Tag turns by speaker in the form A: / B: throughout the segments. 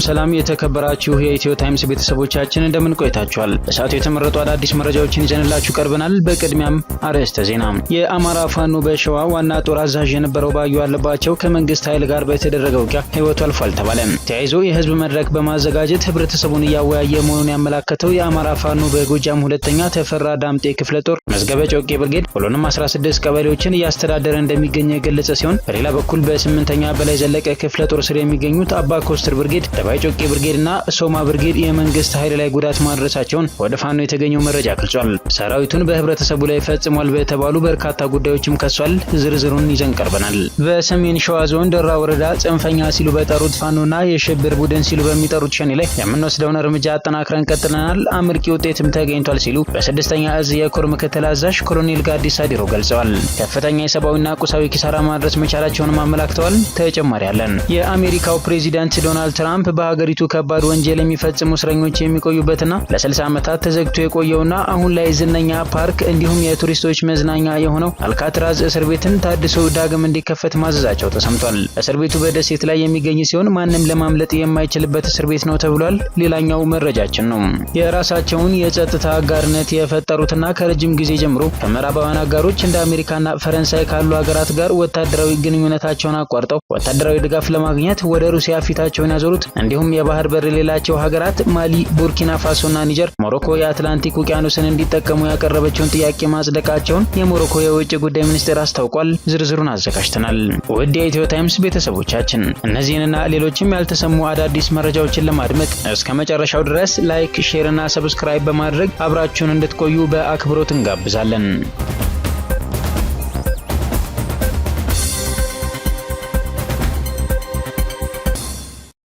A: ሰላም የተከበራችሁ የኢትዮ ታይምስ ቤተሰቦቻችን እንደምን ቆይታችኋል? ለሰዓቱ የተመረጡ አዳዲስ መረጃዎችን ይዘንላችሁ ቀርበናል። በቅድሚያም አርዕስተ ዜና። የአማራ ፋኖ በሸዋ ዋና ጦር አዛዥ የነበረው ባዩ አለባቸው ከመንግስት ኃይል ጋር በተደረገው ውጊያ ህይወቱ አልፏል ተባለ። ተያይዞ የህዝብ መድረክ በማዘጋጀት ህብረተሰቡን እያወያየ መሆኑን ያመላከተው የአማራ ፋኖ በጎጃም ሁለተኛ ተፈራ ዳምጤ ክፍለ ጦር መዝገበ ጮቄ ብርጌድ ሁሉንም 16 ቀበሌዎችን እያስተዳደረ እንደሚገኝ የገለጸ ሲሆን በሌላ በኩል በ8ኛ በላይ ዘለቀ ክፍለ ጦር ስር የሚገኙት አባ ኮስተር ብርጌድ፣ ደባይ ጮቄ ብርጌድና ሶማ ብርጌድ የመንግስት ኃይል ላይ ጉዳት ማድረሳቸውን ወደ ፋኖ የተገኘው መረጃ ገልጿል። ሰራዊቱን በህብረተሰቡ ላይ ፈጽሟል በተባሉ በርካታ ጉዳዮችም ከሷል። ዝርዝሩን ይዘን ቀርበናል። በሰሜን ሸዋ ዞን ደራ ወረዳ ጽንፈኛ ሲሉ በጠሩት ፋኖና የሽብር ቡድን ሲሉ በሚጠሩት ሸኔ ላይ የምንወስደውን እርምጃ አጠናክረን ቀጥለናል፣ አመርቂ ውጤትም ተገኝቷል ሲሉ በ6ኛ እዝ የኮር ምክትል አዛዥ ኮሎኔል ጋዲሳ ዲሮ ገልጸዋል። ከፍተኛ የሰብአዊና ቁሳዊ ኪሳራ ማድረስ መቻላቸውንም አመላክተዋል። ተጨማሪ አለን። የአሜሪካው ፕሬዚዳንት ዶናልድ ትራምፕ በሀገሪቱ ከባድ ወንጀል የሚፈጽሙ እስረኞች የሚቆዩበትና ለ60 ዓመታት ተዘግቶ የቆየውና አሁን ላይ ዝነኛ ፓርክ እንዲሁም የቱሪስቶች መዝናኛ የሆነው አልካትራዝ እስር ቤትን ታድሶ ዳግም እንዲከፈት ማዘዛቸው ተሰምቷል። እስር ቤቱ በደሴት ላይ የሚገኝ ሲሆን ማንም ለማምለጥ የማይችልበት እስር ቤት ነው ተብሏል። ሌላኛው መረጃችን ነው። የራሳቸውን የጸጥታ አጋርነት የፈጠሩትና ከረጅም ጊዜ ጀምሮ ከምዕራባውያን አጋሮች እንደ አሜሪካና ፈረንሳይ ካሉ ሀገራት ጋር ወታደራዊ ግንኙነታቸውን አቋርጠው ወታደራዊ ድጋፍ ለማግኘት ወደ ሩሲያ ፊታቸውን ያዞሩት እንዲሁም የባህር በር የሌላቸው ሀገራት ማሊ፣ ቡርኪና ፋሶና ኒጀር ሞሮኮ የአትላንቲክ ውቅያኖስን እንዲጠቀሙ ያቀረበችውን ጥያቄ ማጽደቃቸውን የሞሮኮ የውጭ ጉዳይ ሚኒስቴር አስታውቋል። ዝርዝሩን አዘጋጅተናል። ውድ የኢትዮ ታይምስ ቤተሰቦቻችን እነዚህንና ሌሎችም ያልተሰሙ አዳዲስ መረጃዎችን ለማድመጥ እስከ መጨረሻው ድረስ ላይክ፣ ሼር እና ሰብስክራይብ በማድረግ አብራችሁን እንድትቆዩ በአክብሮት እንጋብዛለን።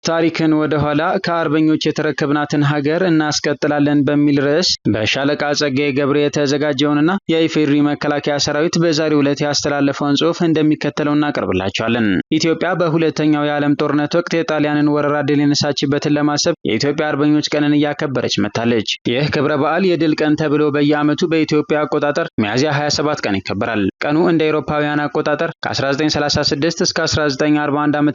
A: ታሪክን ወደ ኋላ ከአርበኞች የተረከብናትን ሀገር እናስቀጥላለን በሚል ርዕስ በሻለቃ ጸጋዬ ገብሬ የተዘጋጀውንና የኢፌዴሪ መከላከያ ሰራዊት በዛሬው ዕለት ያስተላለፈውን ጽሑፍ እንደሚከተለው እናቀርብላችኋለን። ኢትዮጵያ በሁለተኛው የዓለም ጦርነት ወቅት የጣሊያንን ወረራ ድል የነሳችበትን ለማሰብ የኢትዮጵያ አርበኞች ቀንን እያከበረች መጥታለች። ይህ ክብረ በዓል የድል ቀን ተብሎ በየዓመቱ በኢትዮጵያ አቆጣጠር ሚያዝያ 27 ቀን ይከበራል። ቀኑ እንደ አውሮፓውያን አቆጣጠር ከ1936 እስከ 1941 ዓ.ም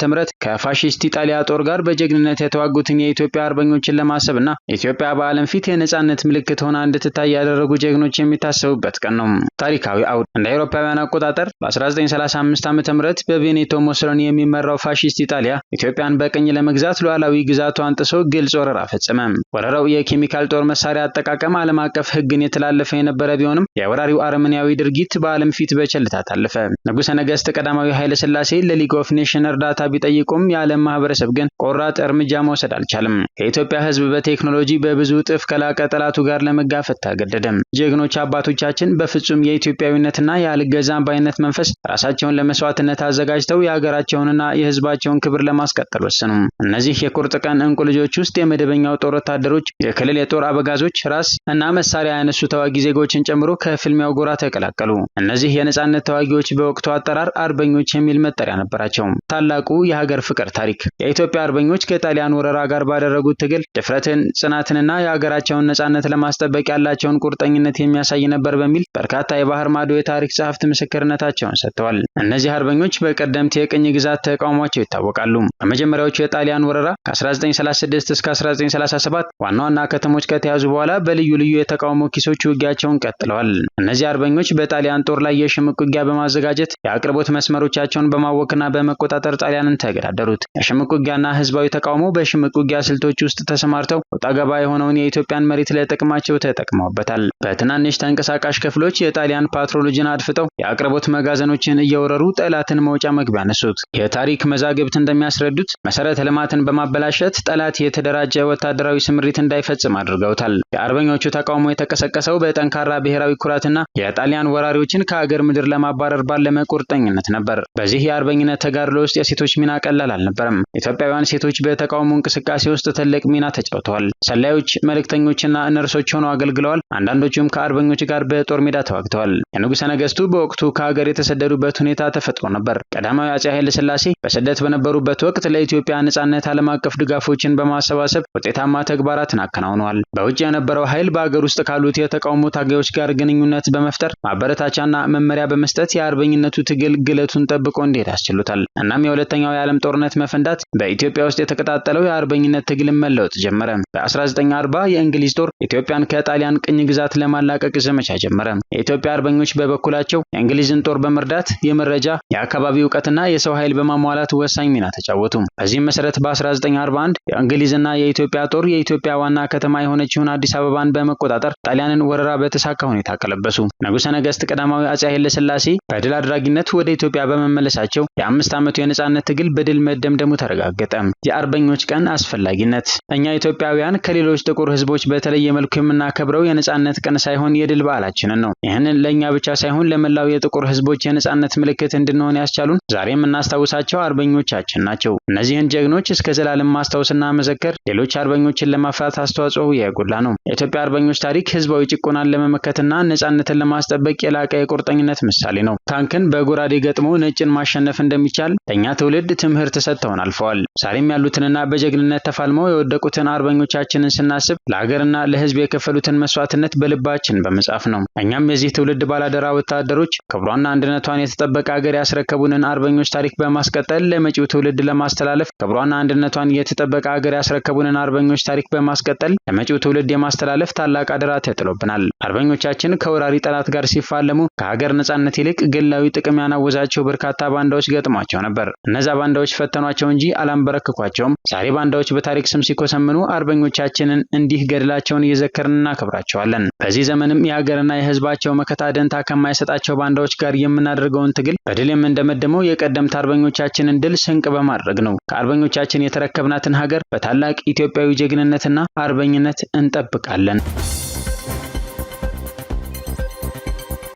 A: ከፋሺስት ኢጣሊያ ጦር ጋር በጀግንነት የተዋጉትን የኢትዮጵያ አርበኞችን ለማሰብና ኢትዮጵያ በዓለም ፊት የነጻነት ምልክት ሆና እንድትታይ ያደረጉ ጀግኖች የሚታሰቡበት ቀን ነው። ታሪካዊ አውድ እንደ አውሮፓውያን አቆጣጠር በ1935 ዓ.ም በቤኔቶ ሞሶሎኒ የሚመራው ፋሺስት ኢጣሊያ ኢትዮጵያን በቅኝ ለመግዛት ሉዓላዊ ግዛቷን ጥሶ ግልጽ ወረራ ፈጸመ። ወረራው የኬሚካል ጦር መሳሪያ አጠቃቀም ዓለም አቀፍ ሕግን የተላለፈ የነበረ ቢሆንም የወራሪው አረመኔያዊ ድርጊት በዓለም ፊት በቸልታ ታለፈ። ንጉሠ ነገሥት ቀዳማዊ ኃይለ ሥላሴ ለሊግ ኦፍ ኔሽን እርዳታ ቢጠይቁም የዓለም ማህበረሰብ ግን ቆራጥ እርምጃ መውሰድ አልቻለም። የኢትዮጵያ ሕዝብ በቴክኖሎጂ በብዙ እጥፍ ከላቀ ጠላቱ ጋር ለመጋፈጥ ተገደደ። ጀግኖች አባቶቻችን በፍጹም የኢትዮጵያዊነትና ያልገዛም ባይነት መንፈስ ራሳቸውን ለመስዋዕትነት አዘጋጅተው የሀገራቸውንና የሕዝባቸውን ክብር ለማስቀጠል ወሰኑ። እነዚህ የቁርጥ ቀን እንቁ ልጆች ውስጥ የመደበኛው ጦር ወታደሮች፣ የክልል የጦር አበጋዞች፣ ራስ እና መሳሪያ ያነሱ ተዋጊ ዜጎችን ጨምሮ ከፍልሚያው ጎራ ተቀላቀሉ። እነዚህ የነጻነት ተዋጊዎች በወቅቱ አጠራር አርበኞች የሚል መጠሪያ ነበራቸው። ታላቁ የሀገር ፍቅር ታሪክ የኢትዮጵያ አርበኞች ከጣሊያን ወረራ ጋር ባደረጉት ትግል ድፍረትን፣ ጽናትንና የሀገራቸውን ነጻነት ለማስጠበቅ ያላቸውን ቁርጠኝነት የሚያሳይ ነበር በሚል በርካታ የባህር ማዶ የታሪክ ጸሐፍት ምስክርነታቸውን ሰጥተዋል። እነዚህ አርበኞች በቀደምት የቅኝ ግዛት ተቃውሟቸው ይታወቃሉ። በመጀመሪያዎቹ የጣሊያን ወረራ ከ1936 እስከ 1937 ዋና ዋና ከተሞች ከተያዙ በኋላ በልዩ ልዩ የተቃውሞ ኪሶች ውጊያቸውን ቀጥለዋል። እነዚህ አርበኞች በጣሊያን ጦር ላይ የሽምቅ ውጊያ በማዘጋጀት የአቅርቦት መስመሮቻቸውን በማወክና በመቆጣጠር ጣሊያንን ተገዳደሩት። የሽምቅ ውጊያና ህዝባዊ ተቃውሞ በሽምቅ ውጊያ ስልቶች ውስጥ ተሰማርተው ወጣ ገባ የሆነውን የኢትዮጵያን መሬት ለጥቅማቸው ተጠቅመውበታል። በትናንሽ ተንቀሳቃሽ ክፍሎች የጣሊያን ፓትሮሎጅን አድፍጠው የአቅርቦት መጋዘኖችን እየወረሩ ጠላትን መውጫ መግቢያ ነሱት። የታሪክ መዛግብት እንደሚያስረዱት መሰረተ ልማትን በማበላሸት ጠላት የተደራጀ ወታደራዊ ስምሪት እንዳይፈጽም አድርገውታል። የአርበኞቹ ተቃውሞ የተቀሰቀሰው በጠንካራ ብሔራዊ ኩራትና የጣሊያን ወራሪዎችን ከአገር ምድር ለማባረር ባለመ ቁርጠኝነት ነበር። በዚህ የአርበኝነት ተጋድሎ ውስጥ የሴቶች ሚና ቀላል አልነበረም። ኢትዮጵያውያን ሴቶች በተቃውሞ እንቅስቃሴ ውስጥ ትልቅ ሚና ተጫውተዋል። ሰላዮች፣ መልእክተኞችና ነርሶች ሆነው አገልግለዋል። አንዳንዶቹም ከአርበኞች ጋር በጦር ሜዳ ተዋግተዋል። የንጉሠ ነገሥቱ በወቅቱ ከሀገር የተሰደዱበት ሁኔታ ተፈጥሮ ነበር። ቀዳማዊ አፄ ኃይለ ሥላሴ በስደት በነበሩበት ወቅት ለኢትዮጵያ ነጻነት ዓለም አቀፍ ድጋፎችን በማሰባሰብ ውጤታማ ተግባራትን አከናውነዋል። በውጭ የነበረው ኃይል በአገር ውስጥ ካሉት የተቃውሞ ታጋዮች ጋር ግንኙነት በመፍጠር ማበረታቻና መመሪያ መመሪያ በመስጠት የአርበኝነቱ ትግል ግለቱን ጠብቆ እንዲሄድ አስችሎታል። እናም የሁለተኛው የዓለም ጦርነት መፈንዳት በኢትዮጵያ ውስጥ የተቀጣጠለው የአርበኝነት ትግል መለወጥ ጀመረ። በ1940 የእንግሊዝ ጦር ኢትዮጵያን ከጣሊያን ቅኝ ግዛት ለማላቀቅ ዘመቻ ጀመረ። የኢትዮጵያ አርበኞች በበኩላቸው የእንግሊዝን ጦር በመርዳት የመረጃ የአካባቢ ዕውቀትና የሰው ኃይል በማሟላት ወሳኝ ሚና ተጫወቱ። በዚህም መሰረት በ1941 የእንግሊዝና የኢትዮጵያ ጦር የኢትዮጵያ ዋና ከተማ የሆነችውን አዲስ አበባን በመቆጣጠር ጣሊያንን ወረራ በተሳካ ሁኔታ ቀለበሱ። ንጉሠ ነገሥት ቀዳማዊ አፄ ኃይለ ሥላሴ በድል አድራጊነት ወደ ኢትዮጵያ በመመለሳቸው የ5 ዓመቱ የነጻነት ትግል በድል መደምደሙ ተረጋገጠ። የአርበኞች ቀን አስፈላጊነት እኛ ኢትዮጵያውያን ከሌሎች ጥቁር ሕዝቦች በተለየ መልኩ የምናከብረው የነጻነት ቀን ሳይሆን የድል በዓላችንን ነው። ይህንን ለእኛ ብቻ ሳይሆን ለመላው የጥቁር ሕዝቦች የነጻነት ምልክት እንድንሆን ያስቻሉን ዛሬ የምናስታውሳቸው አርበኞቻችን ናቸው። እነዚህን ጀግኖች እስከ ዘላለም ማስታወስና መዘከር ሌሎች አርበኞችን ለማፍራት አስተዋጽኦ የጎላ ነው። የኢትዮጵያ አርበኞች ታሪክ ህዝባዊ ጭቆናን ለመመከትና ነጻነትን ለማስጠበቅ የላቀ የቁርጠኝነት ምሳሌ ነው። ታንክን በጎራዴ ገጥሞ ነጭን ማሸነፍ እንደሚቻል ለእኛ ትውልድ ትምህርት ሰጥተውን አልፈዋል። ዛሬም ያሉትንና በጀግንነት ተፋልመው የወደቁትን አርበኞቻችንን ስናስብ ለሀገርና ለህዝብ የከፈሉትን መስዋዕትነት በልባችን በመጻፍ ነው። እኛም የዚህ ትውልድ ባላደራ ወታደሮች ክብሯና አንድነቷን የተጠበቀ ሀገር ያስረከቡንን አርበኞች ታሪክ በማስቀጠል ለመጪው ትውልድ ለማስተላለፍ ክብሯና አንድነቷን የተጠበቀ ሀገር ያስረከቡንን አርበኞች ታሪክ በማስቀጠል ለመጪው ትውልድ የማስተላለፍ ታላቅ አደራ ተጥሎብናል። አርበኞቻችን ከወራሪ ጠላት ጋር ሲፋለሙ ከሀገር ነጻነት ይልቅ ግላዊ ጥቅም ያናወዛቸው በርካታ ባንዳዎች ገጥሟቸው ነበር። እነዛ ባንዳዎች ፈተኗቸው እንጂ አላንበረከኳቸውም። ዛሬ ባንዳዎች በታሪክ ስም ሲኮሰምኑ አርበኞቻችንን እንዲህ ገድላቸውን እየዘከርን እናከብራቸዋለን። በዚህ ዘመንም የሀገርና የህዝባቸው መከታ ደንታ ከማይሰጣቸው ባንዳዎች ጋር የምናደርገውን ትግል በድል የምንደመድመው የቀደምት አርበኞቻችንን ድል ስንቅ በማድረግ ነው። ከአርበኞቻችን የተረከብናትን ሀገር በታላቅ ኢትዮጵያዊ ጀግንነትና አርበኝነት እንጠብቃለን።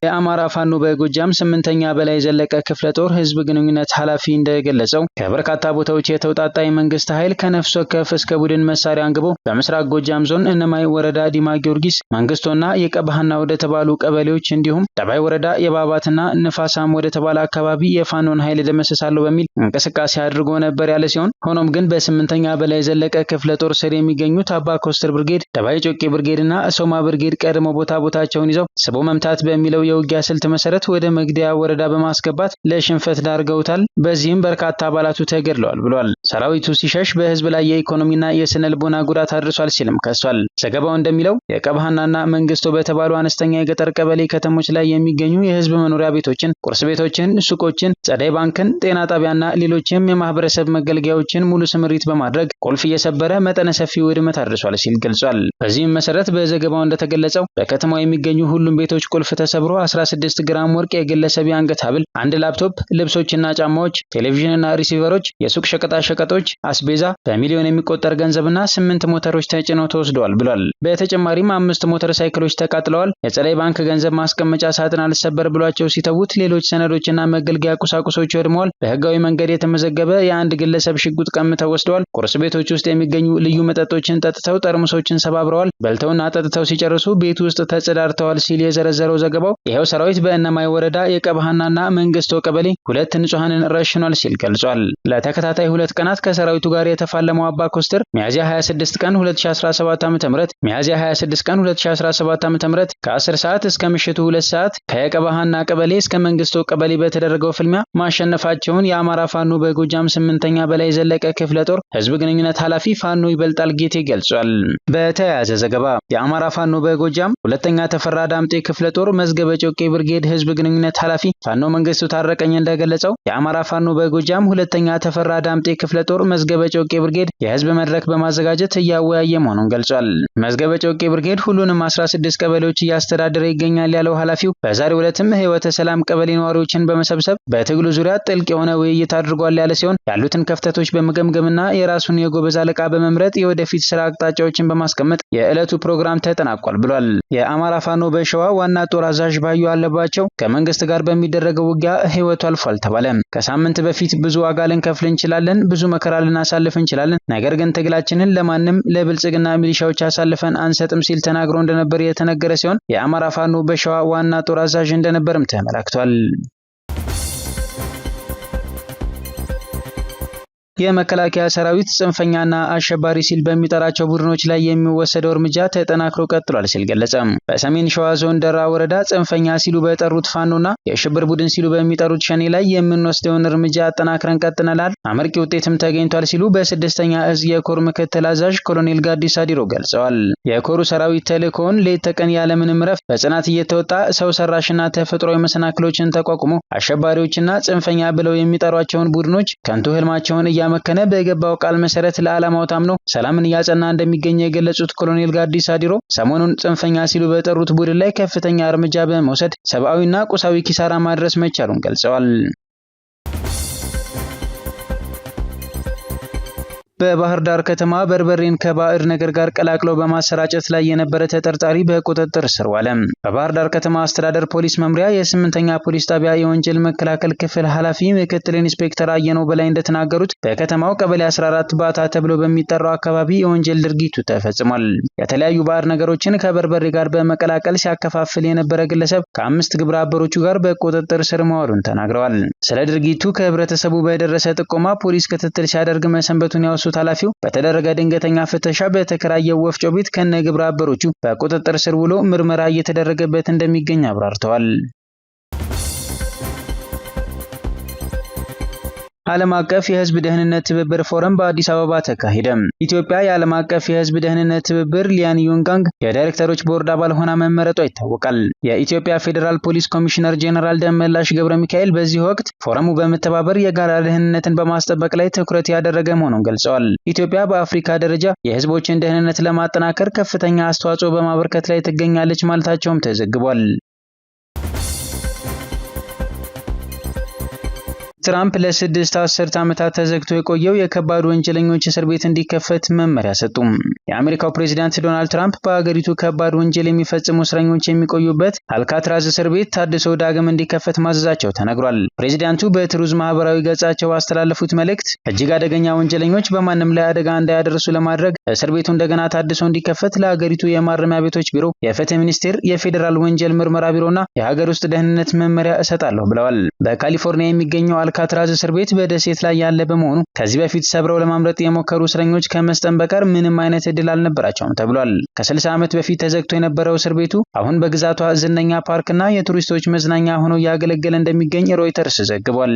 A: የአማራ ፋኖ በጎጃም 8ኛ በላይ ዘለቀ ክፍለ ጦር ህዝብ ግንኙነት ኃላፊ እንደገለጸው ከበርካታ ቦታዎች የተውጣጣ የመንግስት ኃይል ከነፍስ ወከፍ እስከ ቡድን መሳሪያ አንግቦ በምስራቅ ጎጃም ዞን እነማይ ወረዳ ዲማ ጊዮርጊስ መንግስቶና የቀባህና ወደ ተባሉ ቀበሌዎች እንዲሁም ደባይ ወረዳ የባባትና ንፋሳም ወደ ተባለ አካባቢ የፋኖን ኃይል ደመሰሳለሁ በሚል እንቅስቃሴ አድርጎ ነበር ያለ ሲሆን ሆኖም ግን በ8ኛ በላይ ዘለቀ ክፍለ ጦር ስር የሚገኙት አባ ኮስተር ብርጌድ፣ ደባይ ጮቄ ብርጌድና ሶማ ብርጌድ ቀድሞ ቦታቸውን ይዘው ስቦ መምታት በሚለው የውጊያ ስልት መሰረት ወደ መግዲያ ወረዳ በማስገባት ለሽንፈት ዳርገውታል። በዚህም በርካታ አባላቱ ተገድለዋል ብሏል። ሰራዊቱ ሲሸሽ በህዝብ ላይ የኢኮኖሚና የስነ ልቦና ጉዳት አድርሷል ሲልም ከሷል። ዘገባው እንደሚለው የቀባህናና መንግስቶ በተባሉ አነስተኛ የገጠር ቀበሌ ከተሞች ላይ የሚገኙ የህዝብ መኖሪያ ቤቶችን፣ ቁርስ ቤቶችን፣ ሱቆችን፣ ጸደይ ባንክን፣ ጤና ጣቢያና ሌሎችም የማህበረሰብ መገልገያዎችን ሙሉ ስምሪት በማድረግ ቁልፍ እየሰበረ መጠነ ሰፊ ውድመት አድርሷል ሲል ገልጿል። በዚህም መሰረት በዘገባው እንደተገለጸው በከተማው የሚገኙ ሁሉም ቤቶች ቁልፍ ተሰብሮ 16 ግራም ወርቅ፣ የግለሰብ የአንገት ሐብል፣ አንድ ላፕቶፕ፣ ልብሶችና ጫማዎች፣ ቴሌቪዥንና ሪሲቨሮች፣ የሱቅ ሸቀጣሸቀጦች፣ አስቤዛ፣ በሚሊዮን የሚቆጠር ገንዘብና 8 ሞተሮች ተጭነው ተወስደዋል ብሏል። በተጨማሪም 5 ሞተር ሳይክሎች ተቃጥለዋል። የጸደይ ባንክ ገንዘብ ማስቀመጫ ሳጥን አልሰበር ብሏቸው ሲተዉት ሌሎች ሰነዶችና መገልገያ ቁሳቁሶች ወድመዋል። በህጋዊ መንገድ የተመዘገበ የአንድ ግለሰብ ሽጉጥ ቀምተው ወስደዋል። ቁርስ ቤቶች ውስጥ የሚገኙ ልዩ መጠጦችን ጠጥተው ጠርሙሶችን ሰባብረዋል። በልተውና ጠጥተው ሲጨርሱ ቤት ውስጥ ተጸዳድተዋል ሲል የዘረዘረው ዘገባው ይሄው ሰራዊት በእነማይ ወረዳ የቀባህናና መንግስቶ ቀበሌ 2 ንጹሃንን ረሽኗል ሲል ገልጿል። ለተከታታይ 2 ቀናት ከሰራዊቱ ጋር የተፋለመው አባ ኮስተር ሚያዝያ 26 ቀን 2017 ዓ.ም ሚያዝያ 26 ቀን 2017 ዓ.ም ከ10 ሰዓት እስከ ምሽቱ 2 ሰዓት ከየቀባህና ቀበሌ እስከ መንግስቶ ቀበሌ በተደረገው ፍልሚያ ማሸነፋቸውን የአማራ ፋኖ በጎጃም 8ኛ በላይ ዘለቀ ክፍለ ጦር ህዝብ ግንኙነት ኃላፊ ፋኖ ይበልጣል ጌቴ ገልጿል። በተያያዘ ዘገባ የአማራ ፋኖ በጎጃም 2ኛ ተፈራ ዳምጤ ክፍለ ጦር መዝገበ ጮቄ ብርጌድ ህዝብ ግንኙነት ኃላፊ ፋኖ መንግስቱ ታረቀኝ እንደገለጸው የአማራ ፋኖ በጎጃም 2ኛ ተፈራ ዳምጤ ክፍለ ጦር መዝገበ ጮቄ ብርጌድ የህዝብ መድረክ በማዘጋጀት እያወያየ መሆኑን ገልጿል። መዝገበ ጮቄ ብርጌድ ሁሉንም 16 ቀበሌዎች እያስተዳደረ ይገኛል ያለው ኃላፊው በዛሬው ዕለትም ህይወተ ሰላም ቀበሌ ነዋሪዎችን በመሰብሰብ በትግሉ ዙሪያ ጥልቅ የሆነ ውይይት አድርጓል ያለ ሲሆን ያሉትን ክፍተቶች በመገምገምና የራሱን የጎበዝ አለቃ በመምረጥ የወደፊት ስራ አቅጣጫዎችን በማስቀመጥ የዕለቱ ፕሮግራም ተጠናቋል ብሏል። የአማራ ፋኖ በሸዋ ዋና ጦር አዛዥ ባዩ አለባቸው ከመንግስት ጋር በሚደረገው ውጊያ ህይወቱ አልፏል ተባለ። ከሳምንት በፊት ብዙ ዋጋ ልንከፍል እንችላለን፣ ብዙ መከራ ልናሳልፍ እንችላለን፣ ነገር ግን ትግላችንን ለማንም ለብልጽግና ሚሊሻዎች አሳልፈን አንሰጥም ሲል ተናግሮ እንደነበር የተነገረ ሲሆን የአማራ ፋኖ በሸዋ ዋና ጦር አዛዥ እንደነበርም ተመላክቷል። የመከላከያ ሰራዊት ጽንፈኛና አሸባሪ ሲል በሚጠራቸው ቡድኖች ላይ የሚወሰደው እርምጃ ተጠናክሮ ቀጥሏል ሲል ገለጸ። በሰሜን ሸዋ ዞን ደራ ወረዳ ጽንፈኛ ሲሉ በጠሩት ፋኖና የሽብር ቡድን ሲሉ በሚጠሩት ሸኔ ላይ የምንወስደውን እርምጃ አጠናክረን ቀጥለናል፣ አመርቂ ውጤትም ተገኝቷል ሲሉ በስድስተኛ እዝ የኮር ምክትል አዛዥ ኮሎኔል ጋዲሳ ዲሮ ገልጸዋል። የኮሩ ሰራዊት ተልእኮውን ሌት ተቀን ያለምንም ረፍት በጽናት እየተወጣ ሰው ሰራሽና ተፈጥሯዊ መሰናክሎችን ተቋቁሞ አሸባሪዎችና ጽንፈኛ ብለው የሚጠሯቸውን ቡድኖች ከንቱ ህልማቸውን እያመከነ በገባው ቃል መሰረት ለዓላማው ታምኖ ሰላምን እያጸና እንደሚገኝ የገለጹት ኮሎኔል ጋዲሳ ዲሮ ሰሞኑን ጽንፈኛ ሲሉ በጠሩት ቡድን ላይ ከፍተኛ እርምጃ በመውሰድ ሰብአዊና ቁሳዊ ኪሳራ ማድረስ መቻሉን ገልጸዋል። በባህር ዳር ከተማ በርበሬን ከባዕድ ነገር ጋር ቀላቅለው በማሰራጨት ላይ የነበረ ተጠርጣሪ በቁጥጥር ስር ዋለ። በባህር ዳር ከተማ አስተዳደር ፖሊስ መምሪያ የ8ኛ ፖሊስ ጣቢያ የወንጀል መከላከል ክፍል ኃላፊ ምክትል ኢንስፔክተር አየነው በላይ እንደተናገሩት በከተማው ቀበሌ 14 ባታ ተብሎ በሚጠራው አካባቢ የወንጀል ድርጊቱ ተፈጽሟል። የተለያዩ ባዕድ ነገሮችን ከበርበሬ ጋር በመቀላቀል ሲያከፋፍል የነበረ ግለሰብ ከ5 ግብረ አበሮቹ ጋር በቁጥጥር ስር መዋሉን ተናግረዋል። ስለ ድርጊቱ ከህብረተሰቡ በደረሰ ጥቆማ ፖሊስ ክትትል ሲያደርግ መሰንበቱን ያወሱ ኃላፊው በተደረገ ድንገተኛ ፍተሻ በተከራየው ወፍጮ ቤት ከነ ግብረ አበሮቹ በቁጥጥር ስር ውሎ ምርመራ እየተደረገበት እንደሚገኝ አብራርተዋል። ዓለም አቀፍ የህዝብ ደህንነት ትብብር ፎረም በአዲስ አበባ ተካሄደ። ኢትዮጵያ የዓለም አቀፍ የህዝብ ደህንነት ትብብር ሊያን ዩንጋንግ የዳይሬክተሮች ቦርድ አባል ሆና መመረጧ ይታወቃል። የኢትዮጵያ ፌዴራል ፖሊስ ኮሚሽነር ጄኔራል ደመላሽ ገብረ ሚካኤል በዚህ ወቅት ፎረሙ በመተባበር የጋራ ደህንነትን በማስጠበቅ ላይ ትኩረት ያደረገ መሆኑን ገልጸዋል። ኢትዮጵያ በአፍሪካ ደረጃ የህዝቦችን ደህንነት ለማጠናከር ከፍተኛ አስተዋጽኦ በማበርከት ላይ ትገኛለች ማለታቸውም ተዘግቧል። ትራምፕ ለ6 አስርት ዓመታት ተዘግቶ የቆየው የከባድ ወንጀለኞች እስር ቤት እንዲከፈት መመሪያ ሰጡ። የአሜሪካው ፕሬዝዳንት ዶናልድ ትራምፕ በአገሪቱ ከባድ ወንጀል የሚፈጽሙ እስረኞች የሚቆዩበት አልካትራዝ እስር ቤት ታድሶ ዳግም እንዲከፈት ማዘዛቸው ተነግሯል። ፕሬዝዳንቱ በትሩዝ ማህበራዊ ገጻቸው አስተላለፉት መልእክት እጅግ አደገኛ ወንጀለኞች በማንም ላይ አደጋ እንዳያደርሱ ለማድረግ እስር ቤቱ እንደገና ታድሶ እንዲከፈት ለአገሪቱ የማረሚያ ቤቶች ቢሮ፣ የፍትህ ሚኒስቴር፣ የፌዴራል ወንጀል ምርመራ ቢሮና የሀገር ውስጥ ደህንነት መመሪያ እሰጣለሁ ብለዋል። በካሊፎርኒያ የሚገኘው አልካትራዝ እስር ቤት በደሴት ላይ ያለ በመሆኑ ከዚህ በፊት ሰብረው ለማምለጥ የሞከሩ እስረኞች ከመስጠም በቀር ምንም አይነት እድል አልነበራቸውም ተብሏል። ከ60 ዓመት በፊት ተዘግቶ የነበረው እስር ቤቱ አሁን በግዛቷ ዝነኛ ፓርክና የቱሪስቶች መዝናኛ ሆኖ እያገለገለ እንደሚገኝ ሮይተርስ ዘግቧል።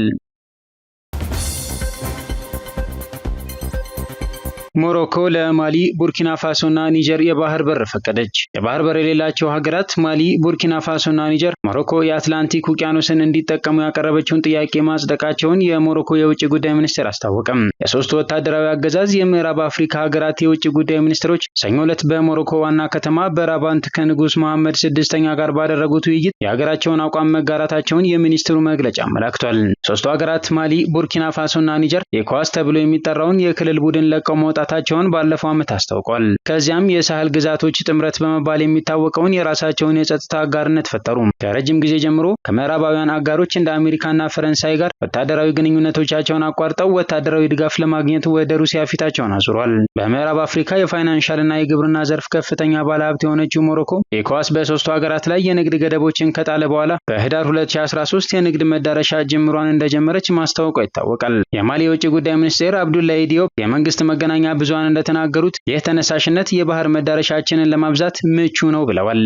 A: ሞሮኮ ለማሊ፣ ቡርኪና ፋሶና ኒጀር የባህር በር ፈቀደች። የባህር በር የሌላቸው ሀገራት ማሊ፣ ቡርኪና ፋሶና ኒጀር ሞሮኮ የአትላንቲክ ውቅያኖስን እንዲጠቀሙ ያቀረበችውን ጥያቄ ማጽደቃቸውን የሞሮኮ የውጭ ጉዳይ ሚኒስቴር አስታወቀም። የሶስቱ ወታደራዊ አገዛዝ የምዕራብ አፍሪካ ሀገራት የውጭ ጉዳይ ሚኒስትሮች ሰኞ ዕለት በሞሮኮ ዋና ከተማ በራባንት ከንጉስ መሐመድ ስድስተኛ ጋር ባደረጉት ውይይት የሀገራቸውን አቋም መጋራታቸውን የሚኒስትሩ መግለጫ አመላክቷል። ሶስቱ ሀገራት ማሊ፣ ቡርኪና ፋሶና ኒጀር ኢኮዋስ ተብሎ የሚጠራውን የክልል ቡድን ለቀው መውጣታቸውን ባለፈው ዓመት አስታውቋል። ከዚያም የሳህል ግዛቶች ጥምረት በመባል የሚታወቀውን የራሳቸውን የጸጥታ አጋርነት ፈጠሩ። ከረጅም ጊዜ ጀምሮ ከምዕራባውያን አጋሮች እንደ አሜሪካና ፈረንሳይ ጋር ወታደራዊ ግንኙነቶቻቸውን አቋርጠው ወታደራዊ ድጋፍ ለማግኘት ወደ ሩሲያ ፊታቸውን አዙሯል። በምዕራብ አፍሪካ የፋይናንሻልና የግብርና ዘርፍ ከፍተኛ ባለሀብት የሆነችው ሞሮኮ ኢኮዋስ በሶስቱ ሀገራት ላይ የንግድ ገደቦችን ከጣለ በኋላ በህዳር 2013 የንግድ መዳረሻ ጅምሯን እንደጀመረች ማስታወቋ ይታወቃል። የማሊ የውጭ ጉዳይ ሚኒስቴር አብዱላሂ ዲዮፕ የመንግስት መገናኛ ብዙሃን እንደተናገሩት ይህ ተነሳሽነት የባህር መዳረሻችንን ለማብዛት ምቹ ነው ብለዋል።